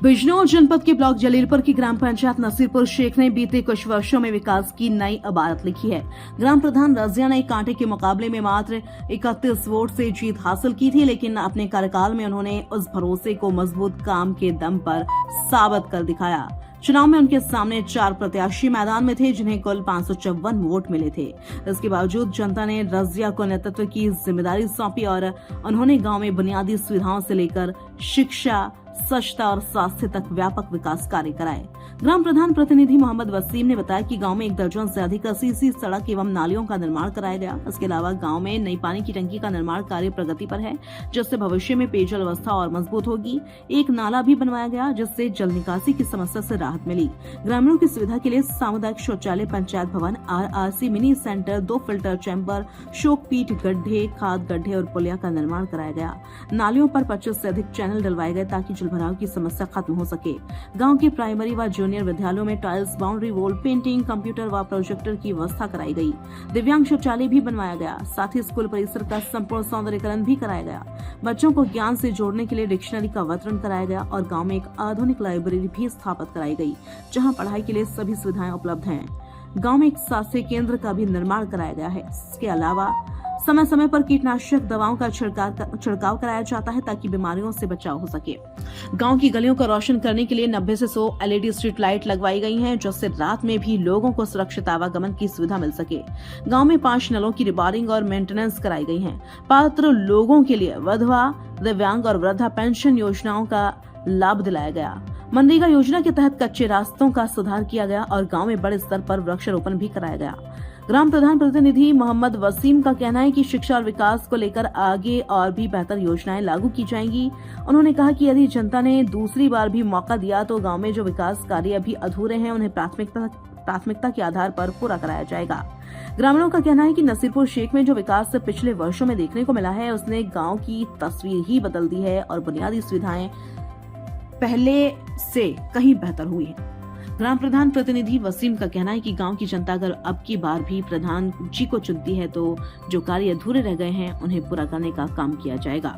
बिजनौर जनपद के ब्लॉक जलीलपुर की ग्राम पंचायत नसीरपुर शेख ने बीते कुछ वर्षों में विकास की नई इबारत लिखी है। ग्राम प्रधान रजिया ने कांटे के मुकाबले में मात्र 31 वोट से जीत हासिल की थी, लेकिन अपने कार्यकाल में उन्होंने उस भरोसे को मजबूत काम के दम पर साबित कर दिखाया। चुनाव में उनके सामने 4 प्रत्याशी मैदान में थे, जिन्हें कुल 554 वोट मिले थे। इसके बावजूद जनता ने रजिया को नेतृत्व की जिम्मेदारी सौंपी और उन्होंने गांव में बुनियादी सुविधाओं से लेकर शिक्षा, स्वच्छता और स्वास्थ्य तक व्यापक विकास कार्य कराए। ग्राम प्रधान प्रतिनिधि मोहम्मद वसीम ने बताया कि गांव में 1 दर्जन से अधिक सीसी सड़क एवं नालियों का निर्माण कराया गया। इसके अलावा गांव में नई पानी की टंकी का निर्माण कार्य प्रगति पर है, जिससे भविष्य में पेयजल व्यवस्था और मजबूत होगी। एक नाला भी बनवाया गया, जिससे जल निकासी की समस्या से राहत मिली। ग्रामीणों की सुविधा के लिए सामुदायिक शौचालय, पंचायत भवन, RRC mini centre, 2 filter chamber, soak pit, गड्ढे, खाद गड्ढे और पुलिया का निर्माण कराया गया। नालियों पर 25 से अधिक चैनल डलवाए गए ताकि जलभराव की समस्या खत्म हो सके। गांव के प्राइमरी व जूनियर विद्यालयों में tiles, boundary wall, painting, computer व प्रोजेक्टर की व्यवस्था कराई गई। दिव्यांग शौचालय भी बनवाया गया। साथ ही स्कूल परिसर का संपूर्ण सौंदर्यीकरण भी कराया गया। बच्चों को ज्ञान से जोड़ने के लिए डिक्शनरी का वितरण कराया गया और गांव में एक आधुनिक लाइब्रेरी भी स्थापित कराई गई, जहां पढ़ाई के लिए सभी सुविधाएं उपलब्ध हैं। गांव में एक स्वास्थ्य केंद्र का भी निर्माण कराया गया है। इसके अलावा समय समय पर कीटनाशक दवाओं का छिड़काव कराया जाता है ताकि बीमारियों से बचाव हो सके। गांव की गलियों को रोशन करने के लिए 90 से 100 LED स्ट्रीट लाइट लगवाई गई हैं, जिससे रात में भी लोगों को सुरक्षित आवागमन की सुविधा मिल सके। गांव में 5 नलों की रिबारिंग और मेंटेनेंस कराई गई है। पात्र लोगों के लिए विधवा, दिव्यांग और वृद्धा पेंशन योजनाओं का लाभ दिलाया गया। मनरेगा योजना के तहत कच्चे रास्तों का सुधार किया गया और गांव में बड़े स्तर पर वृक्षारोपण भी कराया गया। ग्राम प्रधान प्रतिनिधि मोहम्मद वसीम का कहना है कि शिक्षा और विकास को लेकर आगे और भी बेहतर योजनाएं लागू की जाएंगी। उन्होंने कहा कि यदि जनता ने दूसरी बार भी मौका दिया तो गांव में जो विकास कार्य अभी अधूरे हैं उन्हें प्राथमिकता के आधार पर पूरा कराया जाएगा। ग्रामीणों का कहना है कि नसीरपुर शेख में जो विकास पिछले वर्षों में देखने को मिला है उसने गाँव की तस्वीर ही बदल दी है और बुनियादी सुविधाएं पहले से कहीं बेहतर हुई है। ग्राम प्रधान प्रतिनिधि वसीम का कहना है कि गांव की जनता अगर अब की बार भी प्रधान जी को चुनती है तो जो कार्य अधूरे रह गए हैं उन्हें पूरा करने का काम किया जाएगा।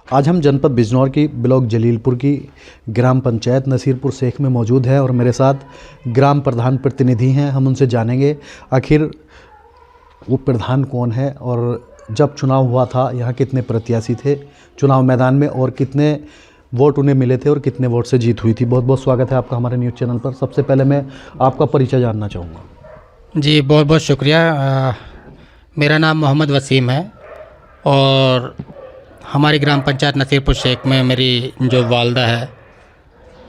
आज हम जनपद बिजनौर की ब्लॉक जलीलपुर की ग्राम पंचायत नसीरपुर शेख में मौजूद है और मेरे साथ ग्राम प्रधान प्रतिनिधि हैं। हम उनसे जानेंगे आखिर वो प्रधान कौन है और जब चुनाव हुआ था यहाँ कितने प्रत्याशी थे चुनाव मैदान में और कितने वोट उन्हें मिले थे और कितने वोट से जीत हुई थी। बहुत बहुत स्वागत है आपका हमारे न्यूज़ चैनल पर। सबसे पहले मैं आपका परिचय जानना चाहूँगा। जी बहुत बहुत शुक्रिया। मेरा नाम मोहम्मद वसीम है और हमारी ग्राम पंचायत नसीरपुर शेख में मेरी जो वालदा है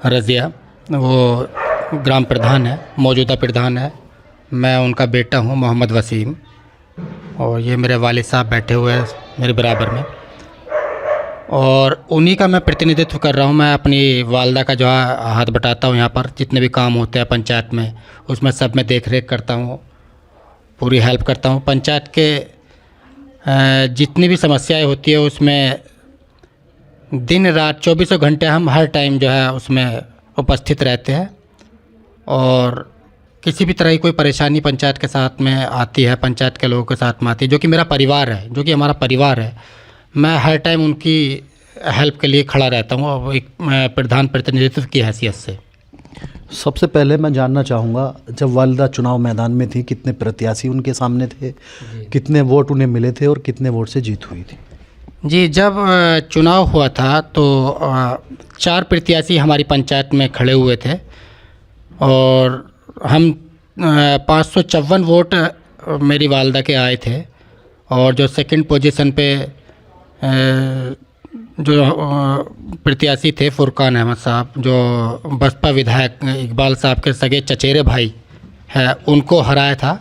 रज़िया, वो ग्राम प्रधान है, मौजूदा प्रधान है। मैं उनका बेटा हूँ मोहम्मद वसीम और ये मेरे वालिद साहब बैठे हुए हैं मेरे बराबर में और उन्हीं का मैं प्रतिनिधित्व कर रहा हूँ। मैं अपनी वालदा का जो है हाथ बटाता हूँ। यहाँ पर जितने भी काम होते हैं पंचायत में उसमें सब मैं देख रेख करता हूँ, पूरी हेल्प करता हूँ। पंचायत के जितनी भी समस्याएं होती है उसमें दिन रात 24 घंटे हम हर टाइम जो है उसमें उपस्थित रहते हैं और किसी भी तरह की कोई परेशानी पंचायत के साथ में आती है, पंचायत के लोगों के साथ में आती है, जो कि मेरा परिवार है, जो कि हमारा परिवार है, मैं हर टाइम उनकी हेल्प के लिए खड़ा रहता हूँ और एक प्रधान प्रतिनिधित्व की हैसियत से। सबसे पहले मैं जानना चाहूँगा, जब वालिदा चुनाव मैदान में थी कितने प्रत्याशी उनके सामने थे, कितने वोट उन्हें मिले थे और कितने वोट से जीत हुई थी? जी, जब चुनाव हुआ था तो 4 प्रत्याशी हमारी पंचायत में खड़े हुए थे और हम 554 वोट मेरी वालदा के आए थे और जो सेकंड पोजीशन पे जो प्रत्याशी थे फुरकान अहमद साहब, जो बसपा विधायक इकबाल साहब के सगे चचेरे भाई है, उनको हराया था।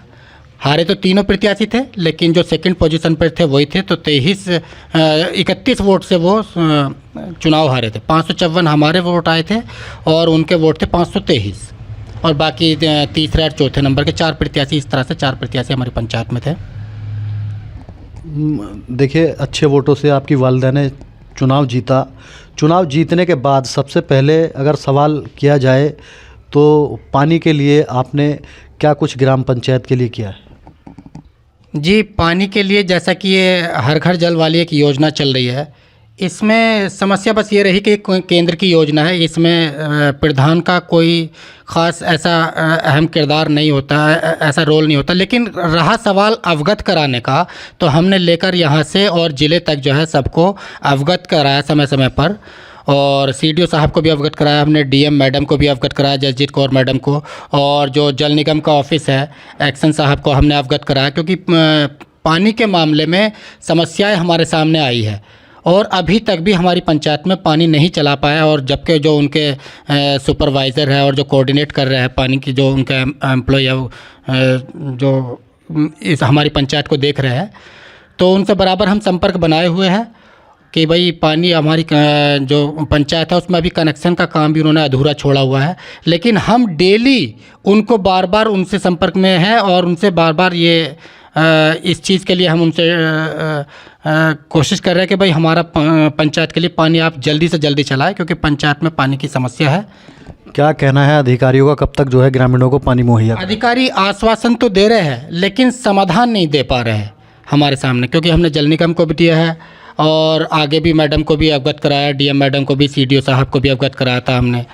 हारे तो तीनों प्रत्याशी थे लेकिन जो सेकंड पोजीशन पर थे वही थे, तो 31 वोट से वो चुनाव हारे थे। 554 हमारे वोट आए थे और उनके वोट थे 523 और बाकी तीसरे और चौथे नंबर के 4 प्रत्याशी, इस तरह से 4 प्रत्याशी हमारी पंचायत में थे। देखिए, अच्छे वोटों से आपकी वालिदा ने चुनाव जीता। चुनाव जीतने के बाद सबसे पहले अगर सवाल किया जाए तो पानी के लिए आपने क्या कुछ ग्राम पंचायत के लिए किया है? जी, पानी के लिए जैसा कि ये हर घर जल वाली एक योजना चल रही है, इसमें समस्या बस ये रही कि कोई केंद्र की योजना है, इसमें प्रधान का कोई ख़ास ऐसा अहम किरदार नहीं होता है, ऐसा रोल नहीं होता। लेकिन रहा सवाल अवगत कराने का, तो हमने लेकर यहाँ से और ज़िले तक जो है सबको अवगत कराया समय समय पर, और सीडीओ साहब को भी अवगत कराया हमने, डीएम मैडम को भी अवगत कराया, जसजीत कौर मैडम को, और जो जल निगम का ऑफिस है एक्शन साहब को हमने अवगत कराया, क्योंकि पानी के मामले में समस्याएं हमारे सामने आई है और अभी तक भी हमारी पंचायत में पानी नहीं चला पाया। और जबकि जो उनके सुपरवाइज़र है और जो कोऑर्डिनेट कर रहे हैं पानी की, जो उनका एम्प्लॉय है जो इस हमारी पंचायत को देख रहे हैं, तो उनसे बराबर हम संपर्क बनाए हुए हैं कि भाई पानी हमारी जो पंचायत है उसमें अभी कनेक्शन का काम भी उन्होंने अधूरा छोड़ा हुआ है। लेकिन हम डेली उनको बार बार उनसे संपर्क में हैं और उनसे बार बार ये इस चीज़ के लिए हम उनसे कोशिश कर रहे हैं कि भाई हमारा पंचायत के लिए पानी आप जल्दी से जल्दी चलाएं, क्योंकि पंचायत में पानी की समस्या है। क्या कहना है अधिकारियों का, कब तक जो है ग्रामीणों को पानी मुहैया? अधिकारी आश्वासन तो दे रहे हैं लेकिन समाधान नहीं दे पा रहे हैं हमारे सामने, क्योंकि हमने जल निगम को भी दिया है और आगे भी मैडम को भी अवगत कराया, डीएम मैडम को भी, सीडीओ साहब को भी अवगत कराया था हमने।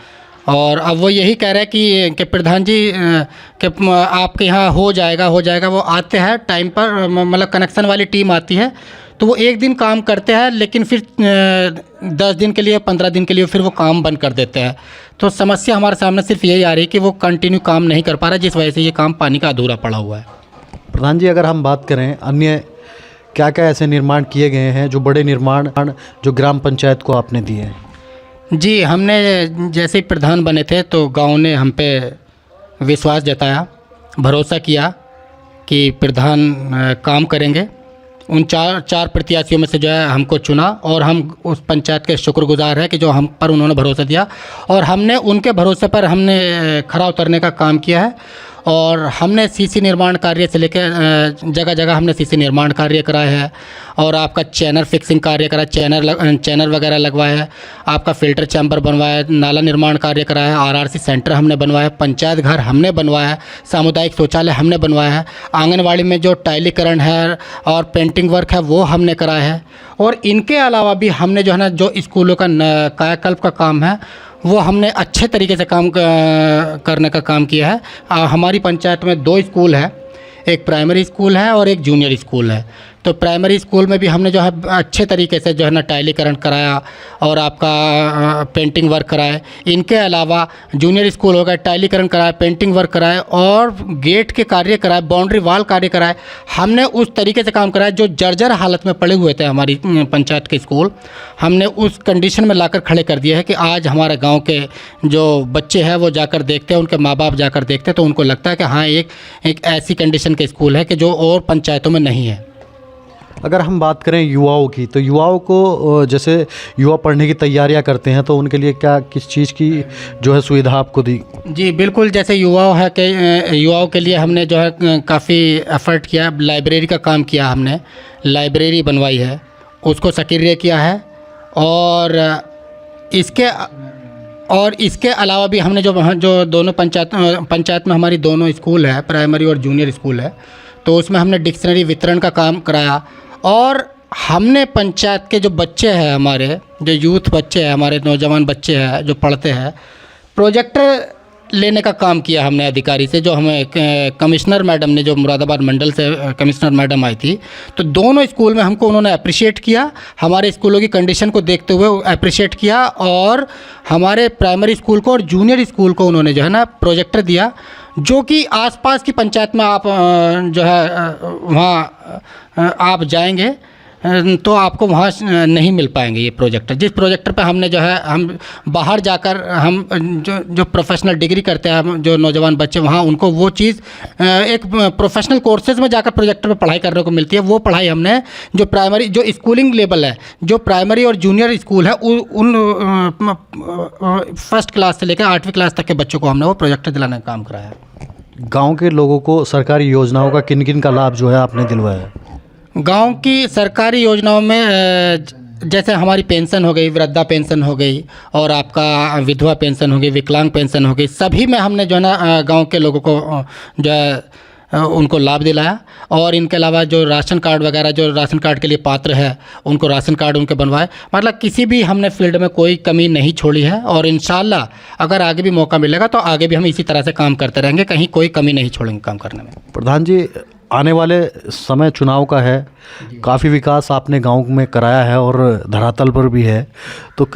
और अब वो यही कह रहे हैं कि प्रधान जी कि आपके यहाँ हो जाएगा। वो आते हैं टाइम पर, मतलब कनेक्शन वाली टीम आती है तो वो एक दिन काम करते हैं, लेकिन फिर 10 दिन के लिए, 15 दिन के लिए फिर वो काम बंद कर देते हैं। तो समस्या हमारे सामने सिर्फ यही आ रही है कि वो कंटिन्यू काम नहीं कर पा रहा, जिस वजह से ये काम पानी का अधूरा पड़ा हुआ है। प्रधान जी, अगर हम बात करें अन्य क्या क्या ऐसे निर्माण किए गए हैं, जो बड़े निर्माण जो ग्राम पंचायत को आपने दिए हैं? जी, हमने जैसे ही प्रधान बने थे तो गांव ने हम पे विश्वास जताया, भरोसा किया कि प्रधान काम करेंगे। उन चार प्रत्याशियों में से जो है हमको चुना और हम उस पंचायत के शुक्रगुजार हैं कि जो हम पर उन्होंने भरोसा दिया, और हमने उनके भरोसे पर हमने खरा उतरने का काम किया है। और हमने सीसी निर्माण कार्य से लेकर जगह जगह हमने सीसी निर्माण कार्य कराया है, और आपका चैनल फिक्सिंग कार्य करा, चैनल वगैरह लगवाया है, आपका फ़िल्टर चैम्बर बनवाया है, नाला निर्माण कार्य कराया है, आरआरसी सेंटर हमने बनवाया है, पंचायत घर हमने बनवाया है, सामुदायिक शौचालय हमने बनवाया है, आंगनवाड़ी में जो टाइलीकरण है और पेंटिंग वर्क है वो हमने कराया है। और इनके अलावा भी हमने जो है ना, जो स्कूलों का कायाकल्प का काम है वो हमने अच्छे तरीके से काम करने का काम किया है। हमारी पंचायत में 2 स्कूल है, एक प्राइमरी स्कूल है और एक जूनियर स्कूल है। तो प्राइमरी स्कूल में भी हमने जो है अच्छे तरीके से जो है ना टाइलीकरण कराया और आपका पेंटिंग वर्क कराए। इनके अलावा जूनियर स्कूल हो गया, टाइलीकरण कराया, पेंटिंग वर्क कराए और गेट के कार्य कराए, बाउंड्री वाल कार्य कराए। हमने उस तरीके से काम कराया जो जर्जर हालत में पड़े हुए थे हमारी पंचायत के स्कूल, हमने उस कंडीशन में लाकर खड़े कर दिए है कि आज हमारे गाँव के जो बच्चे हैं वो जाकर देखते हैं, उनके माँ बाप जाकर देखते हैं तो उनको लगता है कि हाँ एक ऐसी कंडीशन के स्कूल है कि जो और पंचायतों में नहीं है। अगर हम बात करें युवाओं की, तो युवाओं को जैसे युवा पढ़ने की तैयारियां करते हैं तो उनके लिए क्या किस चीज़ की जो है सुविधा आपको दी? जी बिल्कुल, जैसे युवाओं के लिए हमने जो है काफ़ी एफर्ट किया, लाइब्रेरी का काम किया, हमने लाइब्रेरी बनवाई है, उसको सक्रिय किया है। और इसके अलावा भी हमने जो दोनों पंचायत में हमारी दोनों स्कूल है, प्राइमरी और जूनियर स्कूल है, तो उसमें हमने डिक्शनरी वितरण का काम कराया। और हमने पंचायत के जो बच्चे हैं, हमारे जो यूथ बच्चे हैं, हमारे नौजवान बच्चे हैं जो पढ़ते हैं, प्रोजेक्टर लेने का काम किया हमने अधिकारी से, जो हमें कमिश्नर मैडम ने, जो मुरादाबाद मंडल से कमिश्नर मैडम आई थी, तो दोनों स्कूल में हमको उन्होंने अप्रिशिएट किया, हमारे स्कूलों की कंडीशन को देखते हुए अप्रिशिएट किया। और हमारे प्राइमरी स्कूल को और जूनियर स्कूल को उन्होंने जो है ना प्रोजेक्टर दिया, जो कि आसपास की पंचायत में आप जो है वहाँ आप जाएंगे तो आपको वहाँ नहीं मिल पाएंगे ये प्रोजेक्टर। जिस प्रोजेक्टर पे हमने जो है हम बाहर जाकर हम जो प्रोफेशनल डिग्री करते हैं जो नौजवान बच्चे, वहाँ उनको वो चीज़ एक प्रोफेशनल कोर्सेज में जाकर प्रोजेक्टर पे पढ़ाई करने को मिलती है। वो पढ़ाई हमने जो प्राइमरी जो स्कूलिंग लेवल है, जो प्राइमरी और जूनियर स्कूल है, उन फर्स्ट क्लास से लेकर 8वीं क्लास तक के बच्चों को हमने वो प्रोजेक्टर दिलाने का काम कराया है। गाँव के लोगों को सरकारी योजनाओं का किन किन का लाभ जो है आपने दिलवाया है? गांव की सरकारी योजनाओं में जैसे हमारी पेंशन हो गई, वृद्धा पेंशन हो गई, और आपका विधवा पेंशन हो गई, विकलांग पेंशन हो गई, सभी में हमने जो है ना गाँव के लोगों को जो है उनको लाभ दिलाया। और इनके अलावा जो राशन कार्ड वगैरह जो राशन कार्ड के लिए पात्र है उनको राशन कार्ड उनके बनवाए। मतलब किसी भी हमने फील्ड में कोई कमी नहीं छोड़ी है और इंशाल्लाह अगर आगे भी मौका मिलेगा तो आगे भी हम इसी तरह से काम करते रहेंगे, कहीं कोई कमी नहीं छोड़ेंगे काम करने में। प्रधान जी, आने वाले समय चुनाव का है, काफ़ी विकास आपने गांव में कराया है और धरातल पर भी है, तो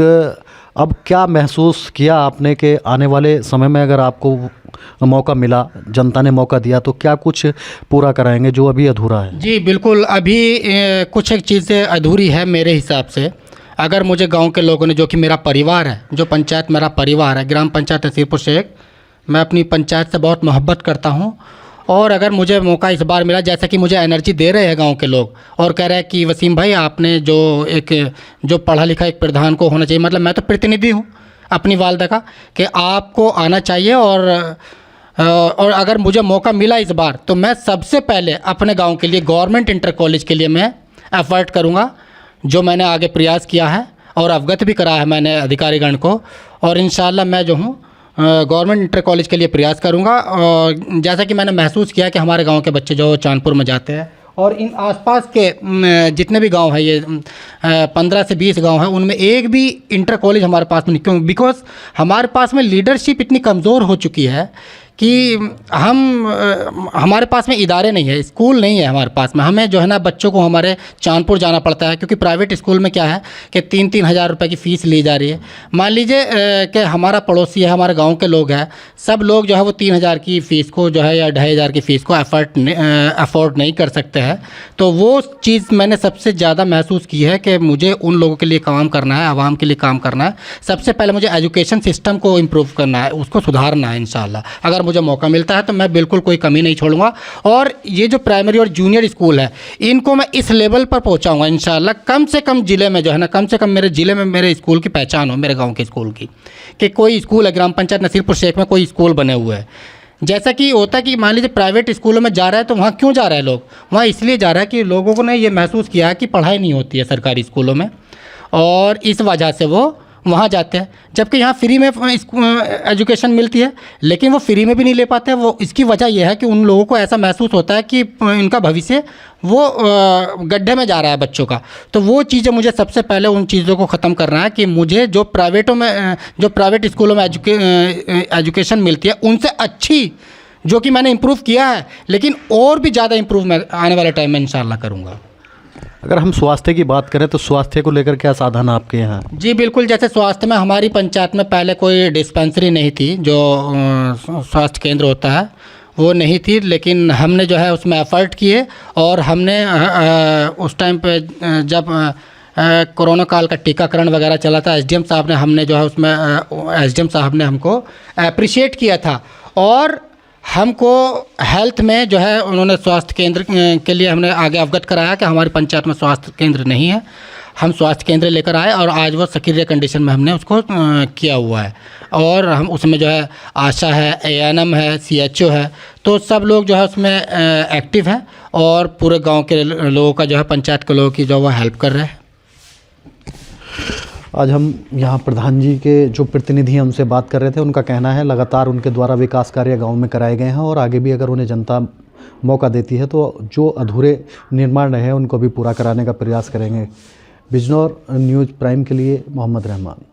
अब क्या महसूस किया आपने कि आने वाले समय में अगर आपको मौका मिला, जनता ने मौका दिया, तो क्या कुछ पूरा कराएंगे जो अभी अधूरा है? जी बिल्कुल, अभी कुछ एक चीज़ें अधूरी है मेरे हिसाब से। अगर मुझे गांव के लोगों ने, जो कि मेरा परिवार है, जो पंचायत मेरा परिवार है, ग्राम पंचायत नसीरपुर शेख, मैं अपनी पंचायत से बहुत मोहब्बत करता हूं। और अगर मुझे मौका इस बार मिला, जैसे कि मुझे एनर्जी दे रहे हैं गांव के लोग और कह रहे हैं कि वसीम भाई आपने जो पढ़ा लिखा एक प्रधान को होना चाहिए, मतलब मैं तो प्रतिनिधि हूं अपनी वालदा का, कि आपको आना चाहिए। और अगर मुझे मौका मिला इस बार तो मैं सबसे पहले अपने गांव के लिए गवर्नमेंट इंटर कॉलेज के लिए मैं एफर्ट करूंगा, जो मैंने आगे प्रयास किया है और अवगत भी करा है मैंने अधिकारीगण को। और इंशाल्लाह मैं जो हूँ गवर्नमेंट इंटर कॉलेज के लिए प्रयास करूंगा। और जैसा कि मैंने महसूस किया कि हमारे गांव के बच्चे जो चांदपुर में जाते हैं और इन आसपास के जितने भी गांव हैं, ये 15 से 20 गांव हैं, उनमें एक भी इंटर कॉलेज हमारे पास में नहीं। क्यों? बिकॉज हमारे पास में लीडरशिप इतनी कमज़ोर हो चुकी है कि हमारे पास में इदारे नहीं है, स्कूल नहीं है हमारे पास में। हमें जो है ना बच्चों को हमारे चांदपुर जाना पड़ता है, क्योंकि प्राइवेट स्कूल में क्या है कि 3-3 हज़ार रुपये की फ़ीस ली जा रही है। मान लीजिए कि हमारा पड़ोसी है, हमारे गांव के लोग हैं, सब लोग जो है वो 3 हज़ार की फ़ीस को जो है या 2,500 की फ़ीस को अफोर्ड नहीं कर सकते हैं। तो वो चीज़ मैंने सबसे ज़्यादा महसूस की है कि मुझे उन लोगों के लिए काम करना है, आवाम के लिए काम करना है। सबसे पहले मुझे एजुकेशन सिस्टम को इम्प्रूव करना है, उसको सुधारना है। इंशाल्लाह अगर मुझे मौका मिलता है तो मैं बिल्कुल कोई कमी नहीं छोड़ूंगा। और ये जो प्राइमरी और जूनियर स्कूल है, इनको मैं इस लेवल पर पहुंचाऊंगा इंशाल्लाह। कम से कम ज़िले में जो है ना, कम से कम मेरे ज़िले में मेरे स्कूल की पहचान हो, मेरे गांव के स्कूल की, कि कोई स्कूल है, ग्राम पंचायत नसीरपुर शेख में कोई स्कूल बने हुए हैं। जैसा कि होता है कि मान लीजिए प्राइवेट स्कूलों में जा रहा है, तो वहाँ क्यों जा रहे हैं लोग? वहाँ इसलिए जा रहा है कि लोगों ने ये महसूस किया है कि पढ़ाई नहीं होती है सरकारी स्कूलों में, और इस वजह से वो वहाँ जाते हैं। जबकि यहाँ फ्री में एजुकेशन मिलती है, लेकिन वो फ्री में भी नहीं ले पाते हैं। वो इसकी वजह यह है कि उन लोगों को ऐसा महसूस होता है कि इनका भविष्य वो गड्ढे में जा रहा है बच्चों का। तो वो चीज़ें मुझे सबसे पहले उन चीज़ों को ख़त्म करना है कि मुझे जो प्राइवेट स्कूलों में एजुकेशन मिलती है, उनसे अच्छी, जो कि मैंने इम्प्रूव किया है, लेकिन और भी ज़्यादा इम्प्रूव मैं आने वाले टाइम में इंशाल्लाह करूँगा। अगर हम स्वास्थ्य की बात करें तो स्वास्थ्य को लेकर क्या साधन आपके यहाँ? जी बिल्कुल, जैसे स्वास्थ्य में हमारी पंचायत में पहले कोई डिस्पेंसरी नहीं थी, जो स्वास्थ्य केंद्र होता है वो नहीं थी, लेकिन हमने जो है उसमें एफर्ट किए। और हमने उस टाइम पे जब कोरोना काल का टीकाकरण वगैरह चला था, एसडीएम साहब ने हमको अप्रिशिएट किया था। और हमको हेल्थ में जो है उन्होंने स्वास्थ्य केंद्र के लिए हमने आगे अवगत कराया कि हमारी पंचायत में स्वास्थ्य केंद्र नहीं है। हम स्वास्थ्य केंद्र लेकर आए और आज वो सक्रिय कंडीशन में हमने उसको किया हुआ है। और हम उसमें जो है आशा है, एएनएम है, सीएचओ है, तो सब लोग जो है उसमें एक्टिव हैं और पूरे गांव के लोगों का जो है, पंचायत के लोगों की जो वो हेल्प कर रहे हैं। आज हम यहाँ प्रधान जी के जो प्रतिनिधि हैं उनसे बात कर रहे थे। उनका कहना है लगातार उनके द्वारा विकास कार्य गांव में कराए गए हैं और आगे भी अगर उन्हें जनता मौका देती है तो जो अधूरे निर्माण रहे हैं उनको भी पूरा कराने का प्रयास करेंगे। बिजनौर न्यूज़ प्राइम के लिए मोहम्मद रहमान।